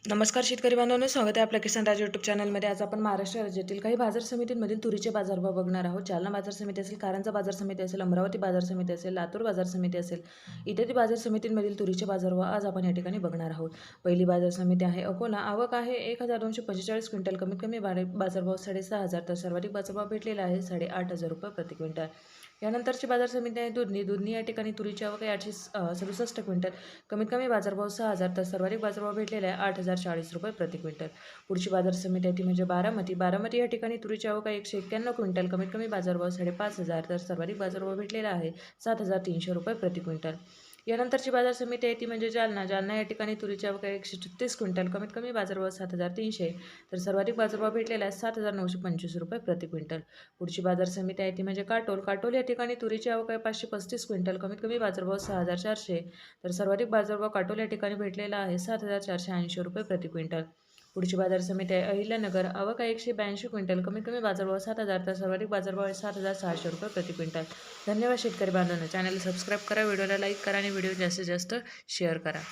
नमस्कार शेतकरी बांधवांनो, स्वागत आहे आपल्या किसान राज यूट्यूब चॅनलमध्ये। आज आपण महाराष्ट्र राज्यातील काही बाजार समितींमधील तुरीचे बाजारभाव बघणार आहोत। जालना बाजार समिती असेल, कारंजा बाजार समिती असेल, अमरावती बाजार समिती असेल, लातूर बाजार समिती असेल, इत्यादी बाजार समितींमधील तुरीचे बाजारभाव आज आपण या ठिकाणी बघणार आहोत। पहिली बाजार समिती आहे अकोला। आवक आहे 1245 क्विंटल। कमीत कमी बाजारभाव 6,500 तर सर्वाधिक बाजारभाव भेटलेला आहे 8,500 रुपये प्रति क्विंटल। यानंतरची बाजार समिती आहे दुधनी या ठिकाणी तुरीची आवक आहे 867 क्विंटल। कमीत कमी बाजारभाव 6,000 तर सर्वाधिक बाजारभाव भेटलेला आहे 8,040 रुपये प्रति क्विंटल। पुढची बाजार समिती आहे ती म्हणजे बारामती या ठिकाणी तुरीची आवक आहे 191 क्विंटल। कमीत कमी बाजारभाव 5,500 तर सर्वाधिक बाजारभाव भेटलेला आहे 7,300 रुपये प्रति क्विंटल। यानंतरची बाजार समिती आहे ती म्हणजे जालना या ठिकाणी तुरीची आवक आहे 136 क्विंटल। कमीत कमी बाजारभाव 7,300 तर सर्वाधिक बाजारभाव भेटलेला आहे 7,925 रुपये प्रति क्विंटल। पुढची बाजार समिती आहे ती म्हणजे काटोल या ठिकाणी तुरीची आवक आहे 535 क्विंटल। कमीत कमी बाजारभाव 6,400 तर सर्वाधिक बाजारभाव काटोल या ठिकाणी भेटलेला आहे 7,480 रुपये प्रति क्विंटल। पुढची बाजार समिती आहे अहिल्यानगर। आवक आहे 182 क्विंटल। कमीत कमी बाजारभाव 7,000 तर सर्वाधिक बाजारभाव आहे 7,600 रुपये प्रति क्विंटल। धन्यवाद शेतकरी बांधवांनो, चॅनल सबस्क्राईब करा, व्हिडिओला लाईक करा आणि व्हिडिओ जास्तीत जास्त शेअर करा।